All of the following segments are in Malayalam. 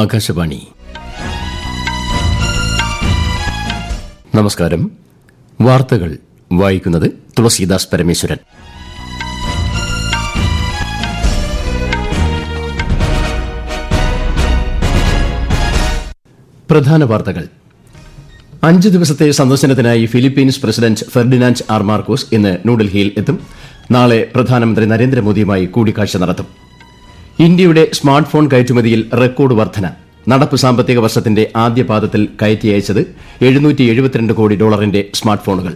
ആകാശവാണി. നമസ്കാരം. വാർത്തകൾ വായിക്കുന്നത് തുളസീദാസ് പരമേശ്വരൻ. പ്രധാന വാർത്തകൾ. 5 ദിവസത്തെ സന്ദർശനത്തിനായി Philippines president Ferdinand R Marcos ഇന്ന് ന്യൂഡൽഹിയിൽ എത്തും. നാളെ പ്രധാനമന്ത്രി നരേന്ദ്രമോദിയുമായി കൂടിക്കാഴ്ച നടത്തും. ഇന്ത്യയുടെ സ്മാർട്ട് ഫോൺ കയറ്റുമതിയിൽ റെക്കോർഡ് വർധന. നടപ്പ് സാമ്പത്തിക വർഷത്തിന്റെ ആദ്യപാദത്തിൽ കയറ്റി അയച്ചത് $772 കോടി സ്മാർട്ട് ഫോണുകൾ.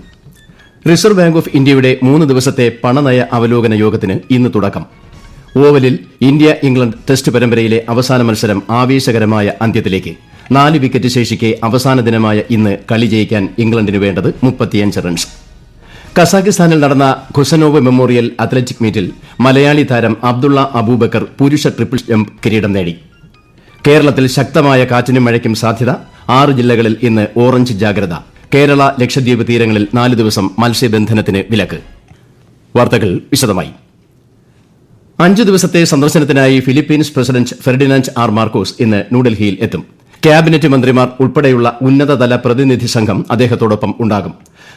റിസർവ് ബാങ്ക് ഓഫ് ഇന്ത്യയുടെ 3 ദിവസത്തെ പണനയ അവലോകന യോഗത്തിന് ഇന്ന് തുടക്കം. ഓവലിൽ ഇന്ത്യ ഇംഗ്ലണ്ട് ടെസ്റ്റ് പരമ്പരയിലെ അവസാന മത്സരം ആവേശകരമായ അന്ത്യത്തിലേക്ക്. 4 വിക്കറ്റ് ശേഷിക്കെ അവസാന ദിനമായ ഇന്ന് കളി ജയിക്കാൻ ഇംഗ്ലണ്ടിന് വേണ്ടത് 35 റൺസ്. കസാഖിസ്ഥാനിൽ നടന്ന ഖുസനോവ് മെമ്മോറിയൽ അത്ലറ്റിക് മീറ്റിൽ മലയാളി താരം അബ്ദുള്ള അബൂബക്കർ പുരുഷ ട്രിപ്പിൾ ജംപ് കിരീടം നേടി. കേരളത്തിൽ ശക്തമായ കാറ്റിനും മഴയ്ക്കും സാധ്യത. 6 ജില്ലകളിൽ ഇന്ന് ഓറഞ്ച് ജാഗ്രത. കേരള ലക്ഷദ്വീപ് തീരങ്ങളിൽ 4 ദിവസം മത്സ്യബന്ധനത്തിന് വിലക്ക്. വാർത്തകൾ വിശദമായി. 5 ദിവസത്തെ സന്ദർശനത്തിനായി Philippines president Ferdinand R Marcos ഇന്ന് ന്യൂഡൽഹിയിൽ എത്തും. ക്യാബിനറ്റ് മന്ത്രിമാർ ഉൾപ്പെടെയുള്ള ഉന്നതതല പ്രതിനിധി സംഘം അദ്ദേഹത്തോടൊപ്പം ഉണ്ടാകും.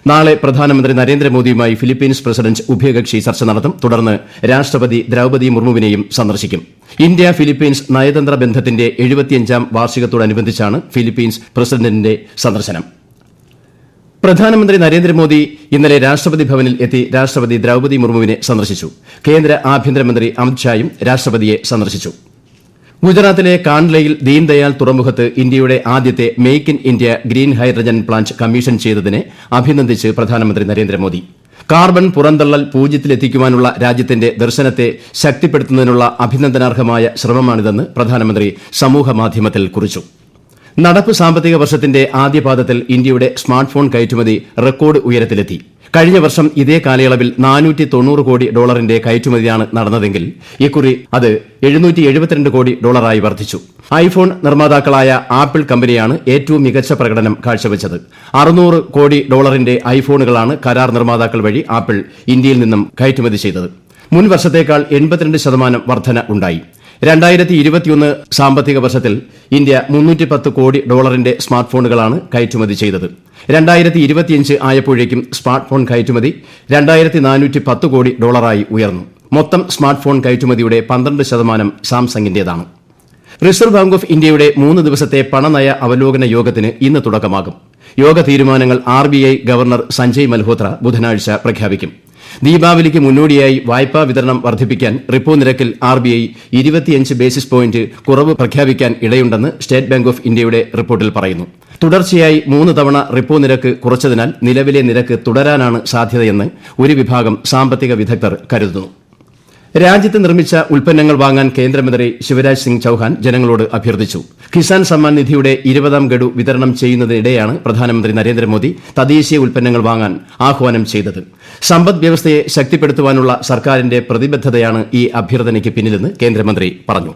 നാളെ പ്രധാനമന്ത്രി നരേന്ദ്രമോദിയുമായി ഫിലിപ്പീൻസ് പ്രസിഡന്റ് ഉഭയകക്ഷി ചർച്ച നടത്തും. തുടർന്ന് രാഷ്ട്രപതി ദ്രൌപദി മുർമുവിനെയും സന്ദർശിക്കും. ഇന്ത്യ ഫിലിപ്പീൻസ് നയതന്ത്ര ബന്ധത്തിന്റെ 75ാം വാർഷികത്തോടനുബന്ധിച്ചാണ് ഫിലിപ്പീൻസ് പ്രസിഡന്റിന്റെ സന്ദർശനം. പ്രധാനമന്ത്രി നരേന്ദ്രമോദി ഇന്നലെ രാഷ്ട്രപതി ഭവനിൽ എത്തി രാഷ്ട്രപതി ദ്രൌപദി മുർമുവിനെ സന്ദർശിച്ചു. കേന്ദ്ര ആഭ്യന്തരമന്ത്രി അമിത്ഷായും രാഷ്ട്രപതിയെ സന്ദർശിച്ചു. ഗുജറാത്തിലെ കാൺലയിൽ ദീൻദയാൽ തുറമുഖത്ത് ഇന്ത്യയുടെ ആദ്യത്തെ make in India green hydrogen plant commission ചെയ്തതിനെ അഭിനന്ദിച്ച് പ്രധാനമന്ത്രി നരേന്ദ്രമോദി. കാർബൺ പുറന്തള്ളൽ പൂജ്യത്തിലെത്തിക്കുവാനുള്ള രാജ്യത്തിന്റെ ദർശനത്തെ ശക്തിപ്പെടുത്തുന്നതിനുള്ള അഭിനന്ദനാർഹമായ ശ്രമമാണിതെന്ന് പ്രധാനമന്ത്രി സമൂഹമാധ്യമത്തിൽ കുറിച്ചു. നടപ്പ് സാമ്പത്തിക വർഷത്തിന്റെ ആദ്യപാദത്തിൽ ഇന്ത്യയുടെ സ്മാർട്ട് ഫോൺ കയറ്റുമതി റെക്കോർഡ് ഉയരത്തിലെത്തി. കഴിഞ്ഞ വർഷം ഇതേ കാലയളവിൽ $490 കോടി കയറ്റുമതിയാണ് നടന്നതെങ്കിൽ ഇക്കുറി അത് $772 കോടി വർദ്ധിച്ചു. ഐഫോൺ നിർമ്മാതാക്കളായ ആപ്പിൾ കമ്പനിയാണ് ഏറ്റവും മികച്ച പ്രകടനം കാഴ്ചവെച്ചത്. $600 കോടി ഐഫോണുകളാണ് കരാർ നിർമ്മാതാക്കൾ വഴി ആപ്പിൾ ഇന്ത്യയിൽ നിന്നും കയറ്റുമതി ചെയ്തത്. മുൻ വർഷത്തേക്കാൾ 82% വർധന ഉണ്ടായി. 2021 സാമ്പത്തിക വർഷത്തിൽ ഇന്ത്യ $310 കോടി സ്മാർട്ട് ഫോണുകളാണ് കയറ്റുമതി ചെയ്തത്. 2025 ആയപ്പോഴേക്കും സ്മാർട്ട് ഫോൺ കയറ്റുമതി $2410 കോടി ഉയർന്നു. മൊത്തം സ്മാർട്ട് ഫോൺ കയറ്റുമതിയുടെ 12% സാംസങ്ങിന്റേതാണ്. റിസർവ് ബാങ്ക് ഓഫ് ഇന്ത്യയുടെ 3 ദിവസത്തെ പണനയ അവലോകന യോഗത്തിന് ഇന്ന് തുടക്കമാകും. യോഗ തീരുമാനങ്ങൾ RBI ഗവർണർ സഞ്ജയ് മൽഹോത്ര ബുധനാഴ്ച പ്രഖ്യാപിക്കും. ദീപാവലിക്ക് മുന്നോടിയായി വായ്പാ വിതരണം വർദ്ധിപ്പിക്കാൻ റിപ്പോ നിരക്കിൽ RBI 25 ബേസിസ് പോയിന്റ് കുറവ് പ്രഖ്യാപിക്കാൻ ഇടയുണ്ടെന്ന് സ്റ്റേറ്റ് ബാങ്ക് ഓഫ് ഇന്ത്യയുടെ റിപ്പോർട്ടിൽ പറയുന്നു. തുടർച്ചയായി 3 തവണ റിപ്പോ നിരക്ക് കുറച്ചതിനാൽ നിലവിലെ നിരക്ക് തുടരാനാണ് സാധ്യതയെന്ന് ഒരു വിഭാഗം സാമ്പത്തിക വിദഗ്ധർ കരുതുന്നു. രാജ്യത്ത് നിർമ്മിച്ച ഉൽപ്പന്നങ്ങൾ വാങ്ങാൻ കേന്ദ്രമന്ത്രി ശിവരാജ് സിംഗ് ചൌഹാൻ ജനങ്ങളോട് അഭ്യർത്ഥിച്ചു. കിസാൻ സമ്മാൻ നിധിയുടെ 20ാം ഗഡു വിതരണം ചെയ്യുന്നതിനിടെയാണ് പ്രധാനമന്ത്രി നരേന്ദ്രമോദി തദ്ദേശീയ ഉൽപ്പന്നങ്ങൾ വാങ്ങാൻ ആഹ്വാനം ചെയ്തത്. സമ്പദ് വ്യവസ്ഥയെ ശക്തിപ്പെടുത്തുവാനുള്ള സർക്കാരിന്റെ പ്രതിബദ്ധതയാണ് ഈ അഭ്യർത്ഥനയ്ക്ക് പിന്നിലെന്ന് കേന്ദ്രമന്ത്രി പറഞ്ഞു.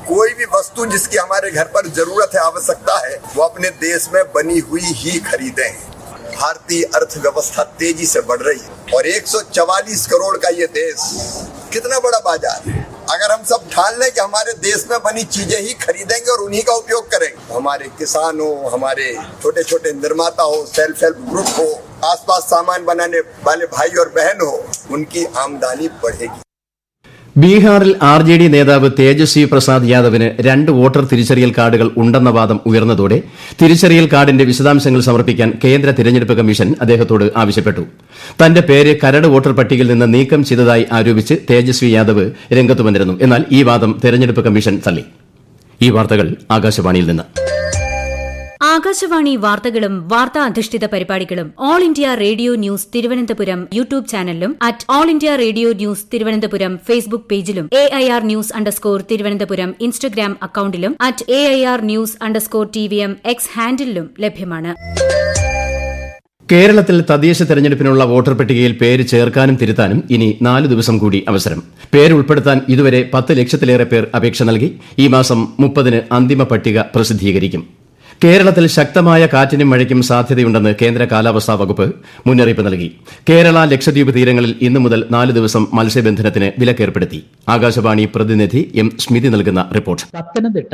कोई भी वस्तु जिसकी हमारे घर पर जरूरत है, आवश्यकता है, वो अपने देश में बनी हुई ही खरीदें. भारतीय अर्थव्यवस्था तेजी से बढ़ रही है और 144 करोड़ का ये देश कितना बड़ा बाजार है. अगर हम सब ठान लें कि हमारे देश में बनी चीजें ही खरीदेंगे और उन्हीं का उपयोग करेंगे, हमारे किसान हो, हमारे छोटे छोटे निर्माता हो, सेल्फ हेल्प ग्रुप हो, आसपास सामान बनाने वाले भाई और बहन हो, उनकी आमदनी बढ़ेगी. ബീഹാറിൽ RJD നേതാവ് തേജസ്വി പ്രസാദ് യാദവിന് 2 വോട്ടർ തിരിച്ചറിയൽ കാർഡുകൾ ഉണ്ടെന്ന വാദം ഉയർന്നതോടെ തിരിച്ചറിയൽ കാർഡിന്റെ വിശദാംശങ്ങൾ സമർപ്പിക്കാൻ കേന്ദ്ര തിരഞ്ഞെടുപ്പ് കമ്മീഷൻ അദ്ദേഹത്തോട് ആവശ്യപ്പെട്ടു. തന്റെ പേര് കരട് വോട്ടർ പട്ടികയിൽ നിന്ന് നീക്കം ചെയ്തതായി ആരോപിച്ച് തേജസ്വി യാദവ് രംഗത്ത് വന്നിരുന്നു. എന്നാൽ ഈ വാദം തെരഞ്ഞെടുപ്പ് കമ്മീഷൻ തള്ളി. ഈ വാർത്തകൾ ആകാശവാണിയിൽ നിന്ന്. ആകാശവാണി വാർത്തകളും വാർത്താ അധിഷ്ഠിത പരിപാടികളും all India radio news Thiruvananthapuram YouTube ചാനലിലും @ഓൾ India radio news Thiruvananthapuram Facebook പേജിലും AIR ന്യൂസ് _തിരുവനന്തപുരം ഇൻസ്റ്റഗ്രാം അക്കൌണ്ടിലും @AIR ന്യൂസ് _TVM X ഹാൻഡിലും ലഭ്യമാണ്. കേരളത്തിൽ തദ്ദേശ തെരഞ്ഞെടുപ്പിനുള്ള വോട്ടർ പട്ടികയിൽ പേര് ചേർക്കാനും തിരുത്താനും ഇനി 4 ദിവസം കൂടി അവസരം. പേരുൾപ്പെടുത്താൻ ഇതുവരെ 10 ലക്ഷത്തിലേറെ പേർ അപേക്ഷ നൽകി. ഈ മാസം 30-ന് അന്തിമ പട്ടിക പ്രസിദ്ധീകരിക്കും. കേരളത്തിൽ ശക്തമായ കാറ്റിനും മഴയ്ക്കും സാധ്യതയുണ്ടെന്ന് കേന്ദ്ര കാലാവസ്ഥാ വകുപ്പ് മുന്നറിയിപ്പ് നൽകി. കേരള ലക്ഷദ്വീപ് തീരങ്ങളിൽ ഇന്നു മുതൽ 4 ദിവസം മത്സ്യബന്ധനത്തിന് വിലക്കേർപ്പെടുത്തി. ആകാശവാണി പ്രതിനിധി എം സ്മിതി നൽകുന്ന റിപ്പോർട്ട്. പത്തനംതിട്ട,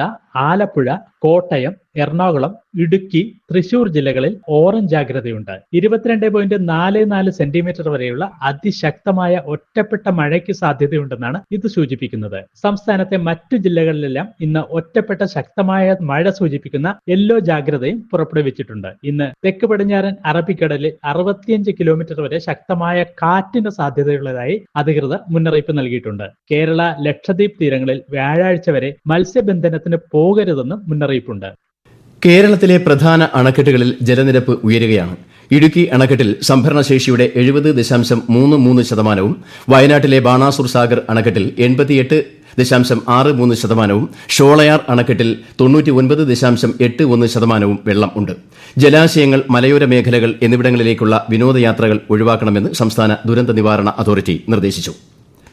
ആലപ്പുഴ, കോട്ടയം, എറണാകുളം, ഇടുക്കി, തൃശൂർ ജില്ലകളിൽ ഓറഞ്ച് ജാഗ്രതയുണ്ട്. 22.44 സെന്റിമീറ്റർ വരെയുള്ള അതിശക്തമായ ഒറ്റപ്പെട്ട മഴയ്ക്ക് സാധ്യതയുണ്ടെന്നാണ് ഇത് സൂചിപ്പിക്കുന്നത്. സംസ്ഥാനത്തെ മറ്റു ജില്ലകളിലെല്ലാം ഇന്ന് ഒറ്റപ്പെട്ട ശക്തമായ മഴ സൂചിപ്പിക്കുന്ന യെല്ലോ ജാഗ്രതയും പുറപ്പെടുവിച്ചിട്ടുണ്ട്. ഇന്ന് തെക്ക് പടിഞ്ഞാറൻ അറബിക്കടലിൽ 65 കിലോമീറ്റർ വരെ ശക്തമായ കാറ്റിന് സാധ്യതയുള്ളതായി അധികൃതർ മുന്നറിയിപ്പ് നൽകിയിട്ടുണ്ട്. കേരള ലക്ഷദ്വീപ് തീരങ്ങളിൽ വ്യാഴാഴ്ച വരെ മത്സ്യബന്ധനത്തിന് പോകരുതെന്നും മുന്നറിയിപ്പുണ്ട്. കേരളത്തിലെ പ്രധാന അണക്കെട്ടുകളിൽ ജലനിരപ്പ് ഉയരുകയാണ്. ഇടുക്കി അണക്കെട്ടിൽ സംഭരണശേഷിയുടെ 70.33%, വയനാട്ടിലെ ബാണാസുർ സാഗർ അണക്കെട്ടിൽ 88.63%, ഷോളയാർ അണക്കെട്ടിൽ 99.81% വെള്ളം ഉണ്ട്. ജലാശയങ്ങൾ, മലയോര മേഖലകൾ എന്നിവിടങ്ങളിലേക്കുള്ള വിനോദയാത്രകൾ ഒഴിവാക്കണമെന്ന് സംസ്ഥാന ദുരന്ത നിവാരണ അതോറിറ്റി നിർദ്ദേശിച്ചു.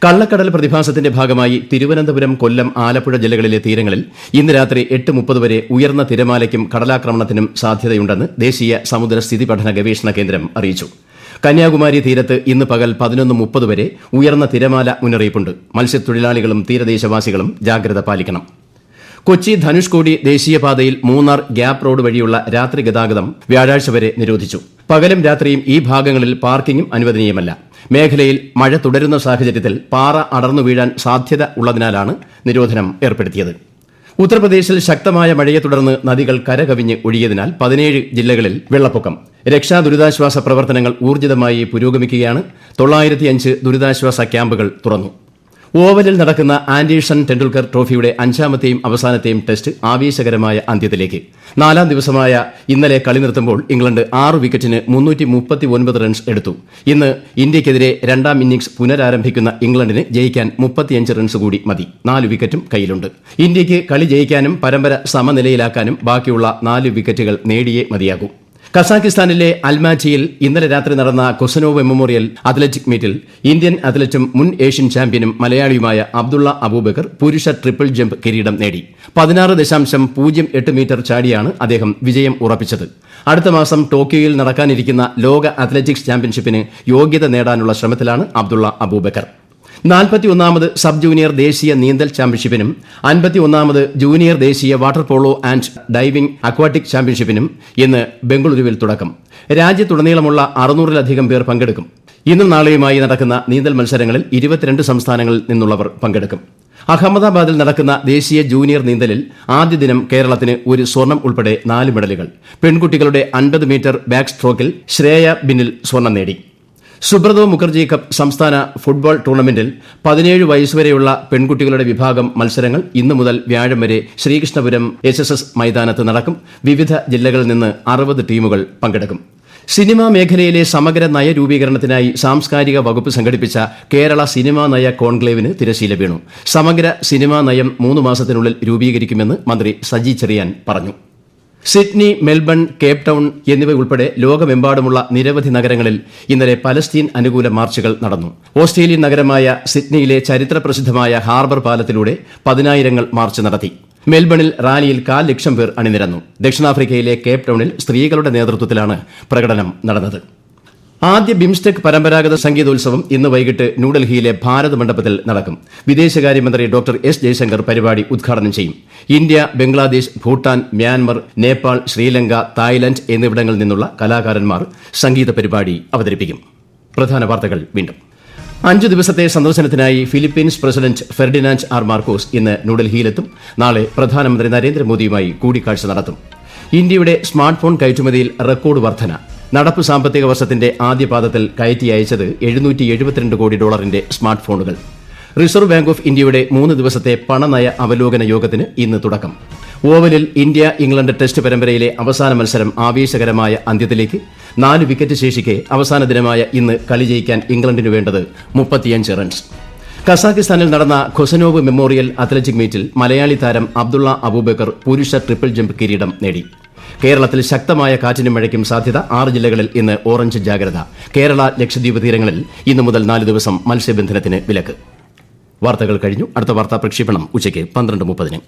കള്ളക്കടൽ പ്രതിഭാസത്തിന്റെ ഭാഗമായി തിരുവനന്തപുരം, കൊല്ലം, ആലപ്പുഴ ജില്ലകളിലെ തീരങ്ങളിൽ ഇന്ന് രാത്രി 8:30 വരെ ഉയർന്ന തിരമാലയ്ക്കും കടലാക്രമണത്തിനും സാധ്യതയുണ്ടെന്ന് ദേശീയ സമുദ്ര സ്ഥിതി പഠന ഗവേഷണ കേന്ദ്രം അറിയിച്ചു. കന്യാകുമാരി തീരത്ത് ഇന്ന് പകൽ 11:30 വരെ ഉയർന്ന തിരമാല മുന്നറിയിപ്പുണ്ട്. മത്സ്യത്തൊഴിലാളികളും തീരദേശവാസികളും ജാഗ്രത പാലിക്കണം. കൊച്ചി ധനുഷ്കോടി ദേശീയപാതയിൽ മൂന്നാർ ഗ്യാപ് റോഡ് വഴിയുള്ള രാത്രി ഗതാഗതം വ്യാഴാഴ്ച വരെ നിരോധിച്ചു. പകലും രാത്രിയും ഈ ഭാഗങ്ങളിൽ പാർക്കിംഗും അനുവദനീയമല്ല. മേഖലയിൽ മഴ തുടരുന്ന സാഹചര്യത്തിൽ പാറ അടർന്നു വീഴാൻ സാധ്യത ഉള്ളതിനാലാണ് നിരോധനം ഏർപ്പെടുത്തിയത്. ഉത്തർപ്രദേശിൽ ശക്തമായ മഴയെ തുടർന്ന് നദികൾ കരകവിഞ്ഞ് ഒഴുകിയതിനാൽ 17 ജില്ലകളിൽ വെള്ളപ്പൊക്കം. രക്ഷാദുരിതാശ്വാസ പ്രവർത്തനങ്ങൾ ഊർജിതമായി പുരോഗമിക്കുകയാണ്. 905 ദുരിതാശ്വാസ ക്യാമ്പുകൾ തുറന്നു. ഓവലിൽ നടക്കുന്ന ആൻഡേഴ്സൺ ടെണ്ടുൽക്കർ ട്രോഫിയുടെ 5ാമത്തെയും അവസാനത്തെയും ടെസ്റ്റ് ആവേശകരമായ അന്ത്യത്തിലേക്ക്. 4ാം ദിവസമായ ഇന്നലെ കളി നിർത്തുമ്പോൾ ഇംഗ്ലണ്ട് 6 വിക്കറ്റിന് 339 റൺസ് എടുത്തു. ഇന്ന് ഇന്ത്യയ്ക്കെതിരെ 2ാം ഇന്നിംഗ്സ് പുനരാരംഭിക്കുന്ന ഇംഗ്ലണ്ടിന് ജയിക്കാൻ 35 റൺസ് കൂടി മതി. 4 വിക്കറ്റും കയ്യിലുണ്ട്. ഇന്ത്യയ്ക്ക് കളി ജയിക്കാനും പരമ്പര സമനിലയിലാക്കാനും ബാക്കിയുള്ള 4 വിക്കറ്റുകൾ നേടിയേ മതിയാകൂ. കസാഖിസ്ഥാനിലെ അൽമാറ്റിയിൽ ഇന്നലെ രാത്രി നടന്ന കൊസനോവ് മെമ്മോറിയൽ അത്ലറ്റിക് മീറ്റിൽ ഇന്ത്യൻ അത്ലറ്റും മുൻ ഏഷ്യൻ ചാമ്പ്യനും മലയാളിയുമായ അബ്ദുള്ള അബൂബക്കർ പുരുഷ ട്രിപ്പിൾ ജമ്പ് കിരീടം നേടി. 16.08 മീറ്റർ ചാടിയാണ് അദ്ദേഹം വിജയം ഉറപ്പിച്ചത്. അടുത്ത മാസം ടോക്കിയോയിൽ നടക്കാനിരിക്കുന്ന ലോക അത്ലറ്റിക്സ് ചാമ്പ്യൻഷിപ്പിന് യോഗ്യത നേടാനുള്ള ശ്രമത്തിലാണ് അബ്ദുള്ള അബൂബക്കർ. 41ാമത് സബ് ജൂനിയർ ദേശീയ നീന്തൽ ചാമ്പ്യൻഷിപ്പിനും 51ാമത് ജൂനിയർ ദേശീയ water polo and diving aquatic ചാമ്പ്യൻഷിപ്പിനും ഇന്ന് ബംഗളൂരുവിൽ തുടക്കം. രാജ്യത്തുടനീളമുള്ള 600-ലധികം പേർ പങ്കെടുക്കും. ഇന്നും നാളെയുമായി നടക്കുന്ന നീന്തൽ മത്സരങ്ങളിൽ 22 സംസ്ഥാനങ്ങളിൽ നിന്നുള്ളവർ പങ്കെടുക്കും. അഹമ്മദാബാദിൽ നടക്കുന്ന ദേശീയ ജൂനിയർ നീന്തലിൽ ആദ്യ ദിനം കേരളത്തിന് 1 സ്വർണം ഉൾപ്പെടെ 4 മെഡലുകൾ. പെൺകുട്ടികളുടെ 50 മീറ്റർ ബാക്ക് സ്ട്രോക്കിൽ ശ്രേയ ബിന്നിൽ സ്വർണം നേടി. സുബ്രതോ മുഖർജി കപ്പ് സംസ്ഥാന ഫുട്ബോൾ ടൂർണമെന്റിൽ 17 വയസ്സുവരെയുള്ള പെൺകുട്ടികളുടെ വിഭാഗം മത്സരങ്ങൾ ഇന്നു മുതൽ വ്യാഴം വരെ ശ്രീകൃഷ്ണപുരം SSS മൈതാനത്ത് നടക്കും. വിവിധ ജില്ലകളിൽ നിന്ന് 60 ടീമുകൾ പങ്കെടുക്കും. സിനിമാ മേഖലയിലെ സമഗ്ര നയരൂപീകരണത്തിനായി സാംസ്കാരിക വകുപ്പ് സംഘടിപ്പിച്ച കേരള സിനിമാ നയ കോൺക്ലേവിന് തിരശ്ശീല വീണു. സമഗ്ര സിനിമാ നയം 3 മാസത്തിനുള്ളിൽ രൂപീകരിക്കുമെന്ന് മന്ത്രി സജി ചെറിയാൻ പറഞ്ഞു. സിഡ്നി, മെൽബൺ, കേപ്പ് ടൌൺ എന്നിവയുൾപ്പെടെ ലോകമെമ്പാടുമുള്ള നിരവധി നഗരങ്ങളിൽ ഇന്നലെ പലസ്തീൻ അനുകൂല മാർച്ചുകൾ നടന്നു. ഓസ്ട്രേലിയൻ നഗരമായ സിഡ്നിയിലെ ചരിത്രപ്രസിദ്ധമായ ഹാർബർ പാലത്തിലൂടെ 10,000 മാർച്ച് നടത്തി. മെൽബണിൽ റാലിയിൽ 1,00,000 പേർ അണിനിരന്നു. ദക്ഷിണാഫ്രിക്കയിലെ കേപ്പ് ടൌണിൽ സ്ത്രീകളുടെ നേതൃത്വത്തിലാണ് പ്രകടനം നടന്നത്. ആദ്യ ബിംസ്റ്റെക് പരമ്പരാഗത സംഗീതോത്സവം ഇന്ന് വൈകിട്ട് ന്യൂഡൽഹിയിലെ ഭാരത് മണ്ഡപത്തിൽ നടക്കും. വിദേശകാര്യമന്ത്രി ഡോക്ടർ എസ് ജയശങ്കർ പരിപാടി ഉദ്ഘാടനം ചെയ്യും. India, Bangladesh, Bhutan, Myanmar, Nepal, Sri Lanka, Thailand എന്നിവിടങ്ങളിൽ നിന്നുള്ള കലാകാരന്മാർ സംഗീത പരിപാടി അവതരിപ്പിക്കും. പ്രധാന വാർത്തകൾ വീണ്ടും. 5 ദിവസത്തെ സന്ദർശനത്തിനായി Philippines president Ferdinand R Marcos ഇന്ന് ന്യൂഡൽഹിയിലെത്തും. നാളെ പ്രധാനമന്ത്രി നരേന്ദ്രമോദിയുമായി കൂടിക്കാഴ്ച നടത്തും. ഇന്ത്യയുടെ സ്മാർട്ട് ഫോൺ കയറ്റുമതിയിൽ റെക്കോർഡ് വർധന. നടപ്പ് സാമ്പത്തിക വർഷത്തിന്റെ ആദ്യപാദത്തിൽ കയറ്റി അയച്ചത് $772 കോടി സ്മാർട്ട് ഫോണുകൾ. റിസർവ് ബാങ്ക് ഓഫ് ഇന്ത്യയുടെ 3 ദിവസത്തെ പണനയ അവലോകന യോഗത്തിന് ഇന്ന് തുടക്കം. ഓവലിൽ ഇന്ത്യ ഇംഗ്ലണ്ട് ടെസ്റ്റ് പരമ്പരയിലെ അവസാന മത്സരം ആവേശകരമായ അന്ത്യത്തിലേക്ക്. 4 വിക്കറ്റ് ശേഷിക്കെ അവസാന ദിനമായ ഇന്ന് കളി ജയിക്കാൻ ഇംഗ്ലണ്ടിന് വേണ്ടത് 35 റൺസ്. കസാഖിസ്ഥാനിൽ നടന്ന ഖൊസനോവ് മെമ്മോറിയൽ അത്ലറ്റിക് മീറ്റിൽ മലയാളി താരം അബ്ദുള്ള അബൂബക്കർ പുരുഷ ട്രിപ്പിൾ ജമ്പ് കിരീടം നേടി. കേരളത്തിൽ ശക്തമായ കാറ്റിനും മഴയ്ക്കും സാധ്യത. 6 ജില്ലകളിൽ ഇന്ന് ഓറഞ്ച് ജാഗ്രത. കേരള ലക്ഷദ്വീപ് തീരങ്ങളിൽ ഇന്നു മുതൽ 4 ദിവസം മത്സ്യബന്ധനത്തിന് വിലക്ക്. വാർത്തകൾ കഴിഞ്ഞു. അടുത്ത വാർത്താ പ്രക്ഷേപണം ഉച്ചയ്ക്ക് 12:30.